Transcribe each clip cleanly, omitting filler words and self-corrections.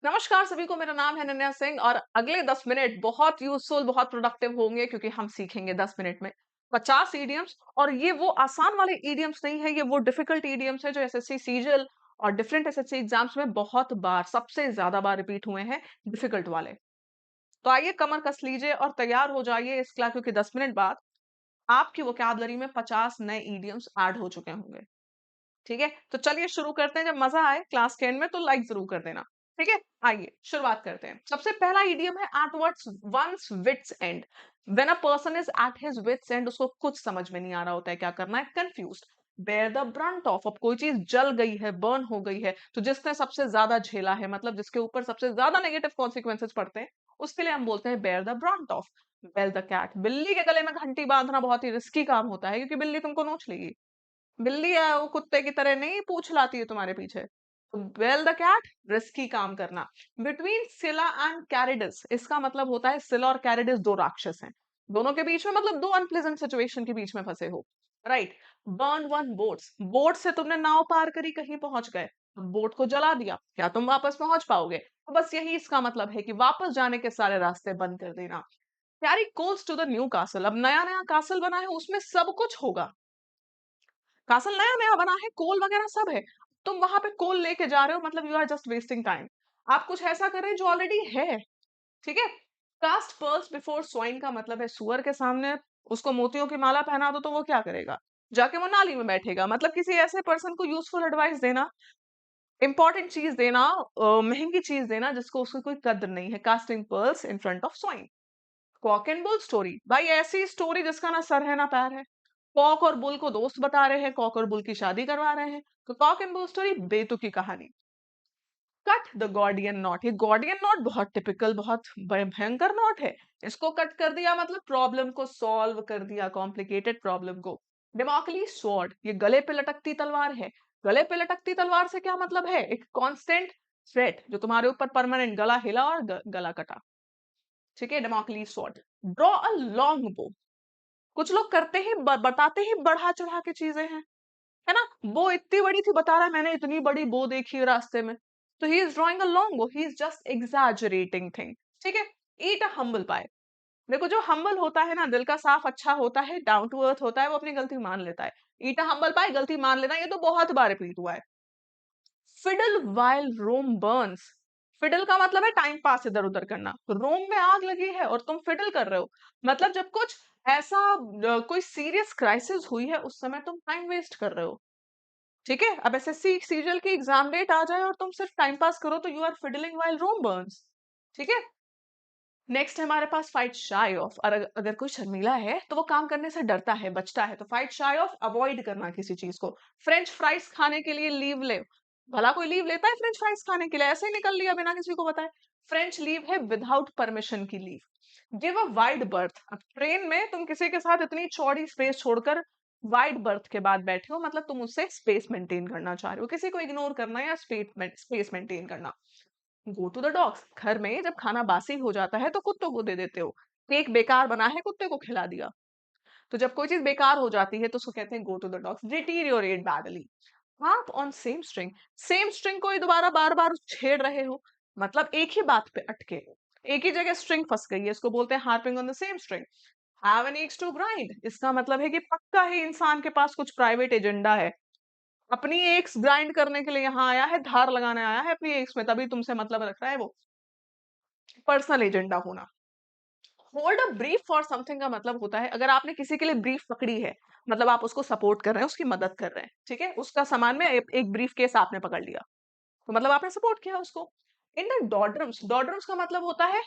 नमस्कार सभी को, मेरा नाम है नन्या सिंह और अगले 10 मिनट बहुत यूजफुल, बहुत प्रोडक्टिव होंगे क्योंकि हम सीखेंगे 10 मिनट में 50 इडियम्स। और ये वो आसान वाले इडियम्स नहीं है, ये वो डिफिकल्ट इडियम्स है जो एसएससी सीजीएल और डिफरेंट एसएससी एग्जाम्स में बहुत बार, सबसे ज्यादा बार रिपीट हुए हैं, डिफिकल्ट वाले। तो आइए कमर कस लीजिए और तैयार हो जाइए इस क्लास, क्योंकि 10 मिनट बाद आपकी वोकैबुलरी में 50 नए इडियम्स ऐड हो चुके होंगे। ठीक है, तो चलिए शुरू करते हैं। जब मजा आए क्लास के एंड में तो लाइक जरूर कर देना। ठीक है, आइए शुरुआत करते हैं। सबसे पहला इडियम है at one's wits end. When a person is at his wits end, उसको कुछ समझ में नहीं आ रहा होता है क्या करना है, confuse. Bear the brunt of, अब कोई चीज जल गई है, बर्न हो गई है, तो जिसने सबसे ज्यादा झेला है, मतलब जिसके ऊपर सबसे ज्यादा नेगेटिव कॉन्सिक्वेंसेस पड़ते हैं, उसके लिए हम बोलते हैं bear the brunt of. Bear the cat, बिल्ली के गले में घंटी बांधना बहुत ही रिस्की काम होता है क्योंकि बिल्ली तुमको नोच लेगी। बिल्ली है वो, कुत्ते की तरह नहीं पूछ लाती है तुम्हारे पीछे। वेल द कैट, रिस्की काम करना। बिटवीन सिला एंड कैरिडस, इसका मतलब होता है सिला और कैरिडस दो राक्षस हैं, दोनों के बीच में, मतलब दो अनप्लेजेंट सिचुएशन के बीच में फंसे हो। Right. Burn one boats, boat से तुमने नाव पार करी, कहीं पहुंच गए, बोट को जला दिया, क्या तुम वापस पहुंच पाओगे? तो बस यही इसका मतलब है कि वापस जाने के सारे रास्ते बंद कर देना। Carry coals to the Newcastle, अब नया नया कासल बना है, उसमें सब कुछ होगा। कासल नया नया बना है, कोल वगैरह सब है, तुम वहां पे कोल लेके जा रहे हो, मतलब you are just wasting time. आप कुछ ऐसा कर रहे हैं जो ऑलरेडी है। ठीक है। कास्ट पर्ल्स बिफोर स्वाइन का मतलब है सुअर के सामने उसको मोतियों की माला पहना दो तो वो क्या करेगा? जाके वो नाली में बैठेगा। मतलब किसी ऐसे पर्सन को यूजफुल एडवाइस देना, इंपॉर्टेंट चीज देना, महंगी चीज देना जिसको उसकी कोई कद्र नहीं है। Casting pearls in front of swine. Cock and bull story, भाई ऐसी स्टोरी जिसका ना सर है ना पैर है। कॉक और बुल को दोस्त बता रहे हैं, कॉक और बुल की शादी करवा रहे हैं, तो कॉक एंड बुल स्टोरी बेतुकी कहानी। कट द गॉर्डियन नॉट, ये गॉर्डियन नॉट बहुत टिपिकल, बहुत भयंकर नॉट है। इसको कट कर दिया मतलब प्रॉब्लम को सॉल्व कर दिया, कॉम्प्लिकेटेड प्रॉब्लम को। डेमोक्ली स्वॉर्ड, ये गले पे लटकती तलवार है। गले पे लटकती तलवार से क्या मतलब है? एक कांस्टेंट थ्रेट जो तुम्हारे ऊपर परमानेंट, गला हिला और गला कटा। ठीक है, डेमोक्ली स्वॉर्ड। ड्रॉ अ लॉन्ग बो, कुछ लोग करते ही बताते ही बढ़ा चढ़ा के चीजें हैं, है ना। वो इतनी बड़ी थी, बता रहा है मैंने इतनी बड़ी बो देखी है रास्ते में, तो he is drawing a long bow, he is just exaggerating thing. ठीक है। ईट अ हम्बल पाए, देखो जो हम्बल होता है ना, दिल का साफ अच्छा होता है, डाउन टू अर्थ होता है, वो अपनी गलती मान लेता है। ईट अ हम्बल पाए, गलती मान लेना, ये तो बहुत बार रिपीट हुआ है। Fiddle while Rome Burns, fiddle का मतलब है टाइम पास, इधर उधर करना। रोम में आग लगी है और तुम फिडल कर रहे हो, मतलब जब कुछ ऐसा कोई सीरियस क्राइसिस हुई है उस समय तुम टाइम वेस्ट कर रहे हो। ठीक है, अब एसएससी सीरियल की एग्जाम डेट आ जाए और तुम सिर्फ टाइम पास करो तो you are fiddling while Rome burns. ठीक है। नेक्स्ट है हमारे पास फाइट शाई ऑफ, और अगर कोई शर्मीला है तो वो काम करने से डरता है, बचता है, तो फाइट शाई ऑफ, अवॉइड करना किसी चीज को। फ्रेंच फ्राइज खाने के लिए लीव ले, भला कोई लीव लेता है फ्रेंच फ्राइज खाने के लिए? ऐसे ही निकल लिया बिना किसी को बताए। फ्रेंच लीव है विदाउट परमिशन की leave. Give a wide birth, अब ट्रेन में तुम किसी के साथ इतनी चौड़ी स्पेस छोड़कर वाइड बर्थ के बाद बैठे हो, मतलब तुम उससे स्पेस मेंटेन करना चाह रहे हो, किसी को इग्नोर करना या स्पेस मेंटेन करना। गो टू द डॉग्स, घर में जब खाना बासी हो जाता है तो कुत्तों को दे देते हो। केक बेकार बना है, कुत्ते को खिला दिया। तो जब कोई चीज बेकार हो जाती है तो उसको कहते हैं go to the dogs. Deteriorate badly, harp on same string को ही दोबारा बार बार छेड़ रहे हो, मतलब एक ही बात पे अटके हो, एक ही जगह स्ट्रिंग फंस गई है, इसको बोलते हैं harping on the same string. Have an axe to grind, इसका मतलब है कि पक्का ही इंसान के पास कुछ प्राइवेट एजेंडा है, अपनी एग्स ग्राइंड करने के लिए यहाँ आया है, धार लगाने आया है अपनी एग्स में, तभी तुमसे मतलब रख रहा है वो। पर्सनल एजेंडा होना। Hold a brief for something का मतलब होता है अगर आपने किसी के लिए ब्रीफ पकड़ी है, मतलब आप उसको सपोर्ट कर रहे हैं, उसकी मदद कर रहे हैं, ठीक है, उसका सामान में एक ब्रीफ केस आपने पकड़ लिया, तो मतलब आपने सपोर्ट किया उसको। इन द डॉड्रम्स, डॉड्रम्स का मतलब होता है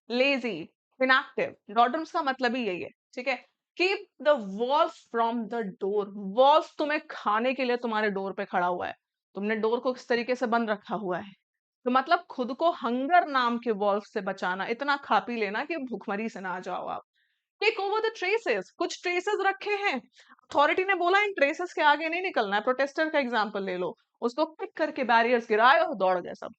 लेजी, इनएक्टिव, डॉड्रम्स का मतलब ही यही है। ठीक है। Keep the wolf from the door, wolf तुम्हें खाने के लिए तुम्हारे डोर पे खड़ा हुआ है, तुमने डोर को किस तरीके से बंद रखा हुआ है, तो मतलब खुद को हंगर नाम के वॉल्फ से बचाना, इतना खा पी लेना कि भूखमरी से ना आ जाओ आप। टेक ओवर द ट्रेसेस, कुछ ट्रेसेस रखे हैं, अथॉरिटी ने बोला इन ट्रेसेस के आगे नहीं निकलना है। प्रोटेस्टर का एग्जांपल ले लो, उसको किक करके बैरियर्स गिराए और दौड़ गए सब,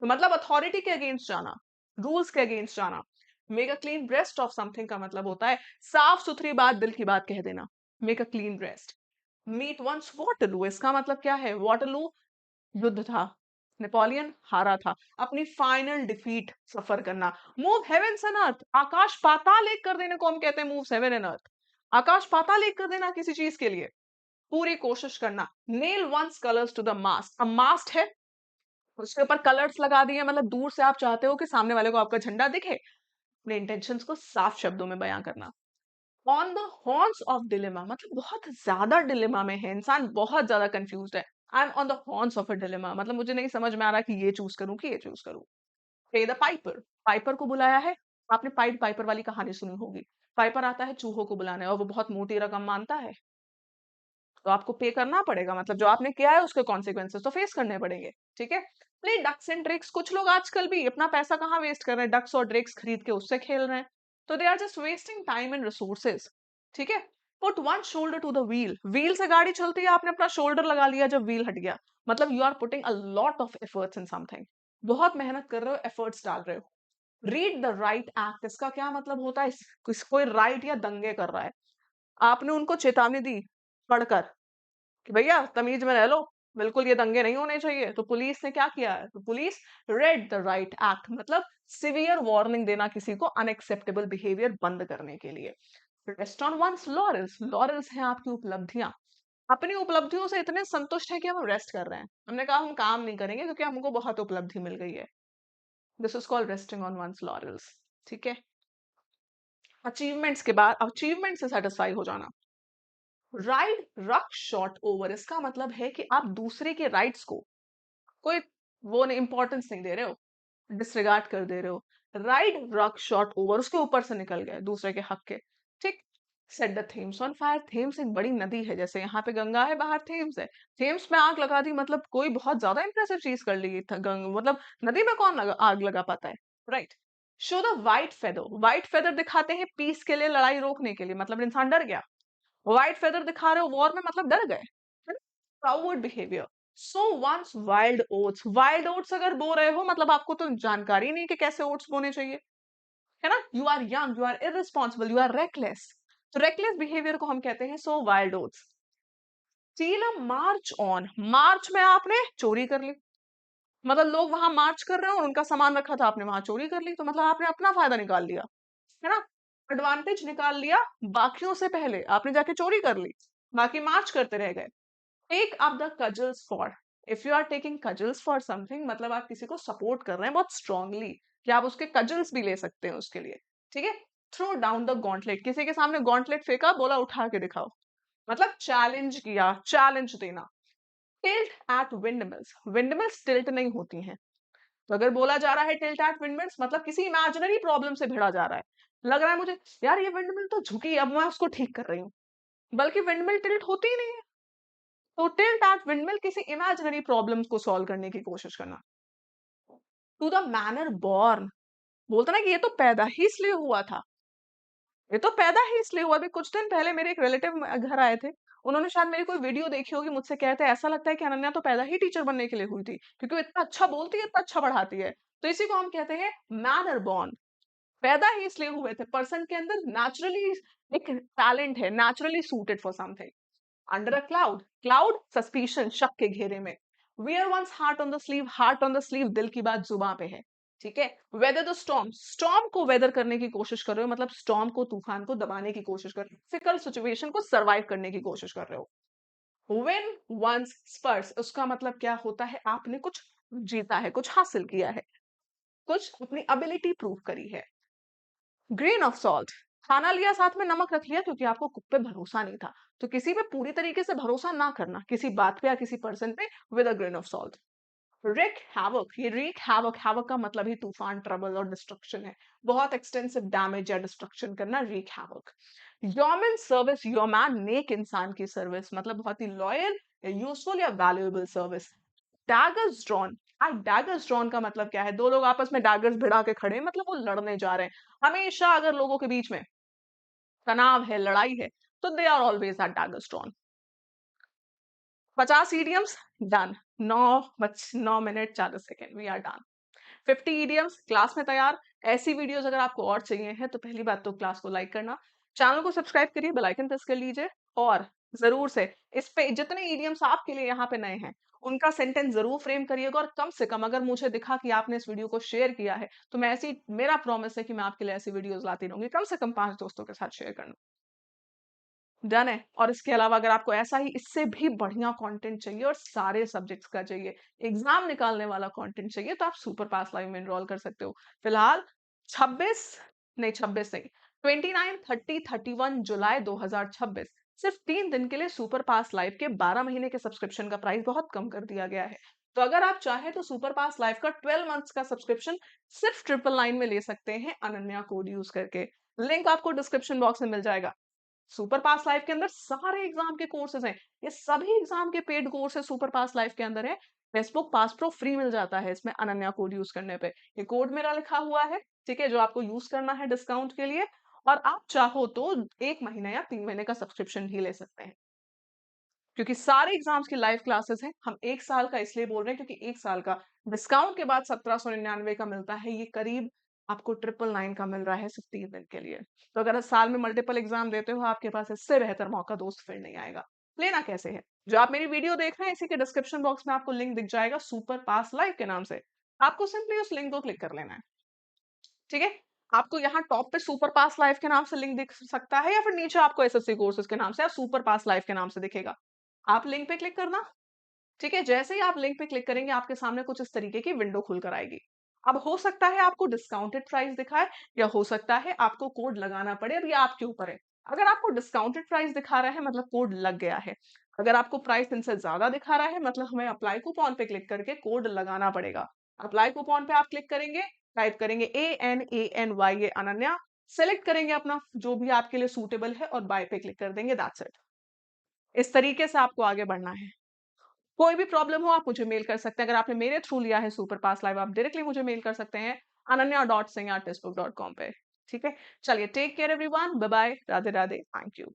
तो मतलब अथॉरिटी के अगेंस्ट जाना, रूल्स के अगेंस्ट जाना। Make a clean breast of something का मतलब होता है साफ सुथरी बात, दिल की बात कह देना। Make a clean breast. Meet one's Waterloo, इसका मतलब क्या है? वाटरलू युद्ध था, नेपोलियन हारा था। अपनी फाइनल डिफीट सफर करना। मूव हेवेंस एंड अर्थ, आकाश पाताल एक कर देने को हम कहते हैं मूव हेवन एंड अर्थ। आकाश पाताल एक कर देना किसी चीज के लिए पूरी कोशिश करना। Nail one's colours to the mast, अब मास्ट है उसके ऊपर कलर्स लगा दिए, मतलब दूर से आप चाहते हो कि सामने वाले को आपका झंडा दिखे। अपने इंटेंशंस को साफ शब्दों में बयां करना। On the horns of dilemma, मतलब बहुत ज्यादा डिलेमा में है इंसान, बहुत ज्यादा कंफ्यूज है। I am on the horns of a dilemma, मतलब मुझे नहीं समझ में आ रहा कि ये चूज करूं कि ये चूज करूं। पे द पाइपर, पाइपर को बुलाया है। आपने पाइड पाइपर वाली कहानी सुनी होगी। पाइपर आता है चूहों को बुलाने और वो बहुत मोटी रकम मानता है, तो आपको पे करना पड़ेगा, मतलब जो आपने किया है उसके कॉन्सिक्वेंसेस तो फेस करने पड़ेंगे। ठीक है। प्ले डक्स एंड ड्रेक्स, कुछ लोग आजकल भी अपना पैसा कहाँ वेस्ट कर रहे हैं, डक्स और ड्रेक्स खरीद के उससे खेल रहे हैं। तो they are just wasting time and resources. ठीक है। Put one shoulder to the wheel, wheel से गाड़ी चलती है, आपने अपना शोल्डर लगा लिया जब व्हील हट गया, मतलब you are putting a lot of efforts in something. बहुत मेहनत कर रहे हो, एफर्ट्स डाल रहे हो। रीड द राइट एक्ट, इसका क्या मतलब होता है, कोई राइट या दंगे कर रहा है, आपने उनको चेतावनी दी पढ़कर कि भैया तमीज में रह लो, बिल्कुल ये दंगे नहीं होने चाहिए। तो पुलिस ने क्या किया है, तो police read the riot act, मतलब सिवियर वार्निंग देना किसी को अनएक्सेप्टेबल बिहेवियर बंद करने के लिए। Rest on one's laurels, laurels हैं आपकी उपलब्धियां। अपनी उपलब्धियों से इतने संतुष्ट हैं कि हम रेस्ट कर रहे हैं, हमने कहा हम काम नहीं करेंगे क्योंकि हमको बहुत उपलब्धि मिल गई है। This is called resting on one's laurels. ठीक है। अचीवमेंट्स के बाद अचीवमेंट से सेटिस्फाई हो जाना। राइड रक शॉट ओवर, इसका मतलब है कि आप दूसरे के राइट्स को कोई वो नहीं, इंपॉर्टेंस नहीं दे रहे हो, डिसरिगार्ड कर दे रहे हो। राइड रक शॉट ओवर, उसके ऊपर से निकल गए दूसरे के हक के। ठीक। Set the Thames on fire, Thames एक बड़ी नदी है, जैसे यहाँ पे गंगा है बाहर थेम्स है, थेम्स में आग लगा दी, मतलब कोई बहुत ज्यादा इंप्रेसिव चीज कर ली था। मतलब नदी में कौन आग लगा पाता है, right. Show the white feather, white feather दिखाते हैं पीस के लिए, लड़ाई रोकने के लिए, मतलब इंसान डर गया। व्हाइट फेदर दिखा रहे हो वॉर में, मतलब डर गए। Proud behaviour. So one's wild oats, wild oats अगर बो रहे हो मतलब आपको तो जानकारी नहीं कि कैसे ओट्स बोने चाहिए, है ना। You are young, you are irresponsible, you are reckless, तो रेकलेस बिहेवियर को हम कहते हैं sow wild oats. Steal a march on, march में आपने चोरी कर ली, मतलब लोग वहां मार्च कर रहे हो, उनका सामान रखा था, आपने वहां चोरी कर ली, तो मतलब आपने अपना फायदा निकाल लिया, है ना। एडवांटेज निकाल लिया, बाकियों से पहले आपने जाके चोरी कर ली, बाकी मार्च करते रह गए। Take up the cudgels for, if you are taking cudgels for something, मतलब आप किसी को सपोर्ट कर रहे हैं बहुत स्ट्रांगली, कि आप उसके कजल्स भी ले सकते हैं उसके लिए। ठीक है। थ्रो डाउन द गॉन्टलेट, किसी के सामने गॉन्टलेट फेंका, बोला उठा के दिखाओ, मतलब चैलेंज किया, चैलेंज देना। Tilt at windmills, windmills tilt नहीं होती हैं, तो अगर बोला जा रहा है टिल्ट एट विंडमिल्स, मतलब किसी इमेजिनरी प्रॉब्लम से भिड़ा जा रहा है, लग रहा है मुझे यार ये विंडमिल तो झुकी, अब मैं उसको ठीक कर रही हूँ, बल्कि विंडमिल टिल्ट होती ही नहीं है। तो टिल्ट एट विंडमिल किसी इमेजिनरी प्रॉब्लम को सॉल्व करने की कोशिश करना। टू द मैनर बॉर्न, बोलता ना कि ये तो पैदा ही इसलिए हुआ था, ये तो पैदा ही इसलिए हुआ। अभी कुछ दिन पहले मेरे एक रिलेटिव घर आए थे, उन्होंने शायद मेरी कोई वीडियो देखी होगी, मुझसे कहते हैं ऐसा लगता है कि अनन्या तो पैदा ही टीचर बनने के लिए हुई थी, क्योंकि वो इतना अच्छा बोलती है, इतना अच्छा पढ़ाती है। तो इसी को हम कहते हैं मैनर बॉर्न, पैदा ही इसलिए हुए थे, पर्सन के अंदर नेचुरली एक टैलेंट है, naturally suited for something. Under a cloud, cloud suspicion, शक के घेरे में। Wear one's heart on the sleeve, heart on the sleeve, दिल की बात जुबान पे है। ठीक है। वेदर द स्टॉर्म, स्टॉर्म को वेदर करने की कोशिश कर रहे हो, मतलब स्टॉर्म को, तूफान को दबाने की कोशिश कर रहे हो, डिफिकल्ट सिचुएशन को सर्वाइव करने की कोशिश कर रहे हो। विन वंस स्पर्स, उसका मतलब क्या होता है, आपने कुछ जीता है, कुछ हासिल किया है, कुछ अपनी एबिलिटी प्रूव करी है। ग्रेन ऑफ सॉल्ट, खाना लिया साथ में नमक रख लिया क्योंकि आपको कुक पे भरोसा नहीं था, तो किसी पे पूरी तरीके से भरोसा ना करना, किसी बात पे या किसी पर्सन पे, with a grain of salt. Rick havoc, ये रिक हैवक, हैवक का मतलब ही तूफान, ट्रबल और डिस्ट्रक्शन है, बहुत एक्सटेंसिव डैमेज या डिस्ट्रक्शन करना, रिक हैवक। योमन सर्विस, योमैन नेक इंसान की सर्विस, मतलब बहुत ही लॉयल या यूजफुल या valuable service. Daggers drawn, daggers drawn का मतलब क्या है, दो लोग आपस में डैगर्स भिड़ा के खड़े हैं, मतलब वो लड़ने जा रहे हैं। हमेशा अगर लोगों के बीच में तनाव है, लड़ाई है, तो they are always at daggers drawn. 50 idioms done, 9 minute 40 second, we are done. 50 idioms class में तैयार। ऐसी वीडियोस अगर आपको और चाहिए हैं तो पहली बात तो क्लास को लाइक करना, चैनल को सब्सक्राइब करिए, बेल आइकन प्रेस कर लीजिए, और ज़रूर से। इस पे जितने इडियम्स आपके लिए यहाँ पे नए हैं, उनका सेंटेंस ज़रूर फ्रेम करिएगा और कम से कम अगर मुझे दिखा कि आपने इस वीडियो को शेयर किया है, तो मैं ऐसी मेरा प्रॉमिस है कि मैं आपके लिए ऐसी वीडियोज़ लाती रहूँगी। कम से कम 5 दोस्तों के साथ शेयर करना। डन है। और इसके अलावा अगर आपको ऐसा ही इससे भी बढ़िया कंटेंट चाहिए और सारे सब्जेक्ट्स का चाहिए, एग्जाम निकालने वाला कंटेंट चाहिए, तो आप सुपर पास लाइव में एनरोल कर सकते हो। फिलहाल 26 नहीं 26 नहीं 29 30 31 जुलाई 2026 सिर्फ 3 दिन के लिए सुपर पास लाइव के 12 महीने के सब्सक्रिप्शन का प्राइस बहुत कम कर दिया गया है। तो अगर आप चाहें तो सुपर पास लाइव का 12 मंथ्स का सब्सक्रिप्शन सिर्फ 999 में ले सकते हैं अनन्या कोड यूज करके। लिंक आपको डिस्क्रिप्शन बॉक्स में मिल जाएगा। सुपर पास लाइव के अंदर सारे एग्जाम के कोर्सेज हैं। ये सभी एग्जाम के पेड कोर्स है सुपर पास लाइव के अंदर है। फेसबुक पास प्रो फ्री मिल जाता है इसमें अनन्या कोड यूज करने पे। ये कोड मेरा लिखा हुआ है, ठीक है, जो आपको यूज करना है डिस्काउंट के लिए। और आप चाहो तो 1 महीने या 3 महीने का सब्सक्रिप्शन भी ले सकते हैं, क्योंकि सारे एग्जाम्स की लाइव क्लासेस हैं। हम 1 साल का इसलिए बोल रहे हैं क्योंकि 1 साल का डिस्काउंट के बाद 1799 का मिलता है। ये करीब आपको 999 का मिल रहा है सिर्फ 3 दिन के लिए। तो अगर साल में मल्टीपल एग्जाम देते हो, आपके पास इससे बेहतर मौका दोस्त फिर नहीं आएगा। लेना कैसे है? जो आप मेरी वीडियो देख रहे हैं, इसी के डिस्क्रिप्शन बॉक्स में आपको लिंक दिख जाएगा सुपर पास लाइव के नाम से। आपको सिंपली उस लिंक को क्लिक कर लेना है, ठीक है। आपको यहाँ टॉप पे सुपर पास लाइव के नाम से लिंक दिख सकता है, या फिर नीचे आपको एसएससी कोर्सेज के नाम से या सुपर पास लाइव के नाम से दिखेगा। आप लिंक पे क्लिक करना, ठीक है। जैसे ही आप लिंक पे क्लिक करेंगे, आपके सामने कुछ इस तरीके की विंडो खुल कर आएगी। अब हो सकता है आपको डिस्काउंटेड प्राइस दिखाए, या हो सकता है आपको कोड लगाना पड़े। अब ये आपके ऊपर है। अगर आपको डिस्काउंटेड प्राइस दिखा रहा है, मतलब कोड लग गया है। अगर आपको प्राइस इनसे ज्यादा दिखा रहा है, मतलब हमें अप्लाई कूपन पे क्लिक करके कोड लगाना पड़ेगा। अप्लाई कूपन पे आप क्लिक करेंगे, टाइप करेंगे ANANY, ये अनन्या, सेलेक्ट करेंगे अपना जो भी आपके लिए सूटेबल है और बाय पे क्लिक कर देंगे। That's it. इस तरीके से आपको आगे बढ़ना है। कोई भी प्रॉब्लम हो, आप मुझे मेल कर सकते हैं। अगर आपने मेरे थ्रू लिया है सुपर पास लाइव, आप डायरेक्टली मुझे मेल कर सकते हैं ananya.singh@textbook.com पे। ठीक है। चलिए, take care everyone, bye bye, Radhe Radhe, thank you.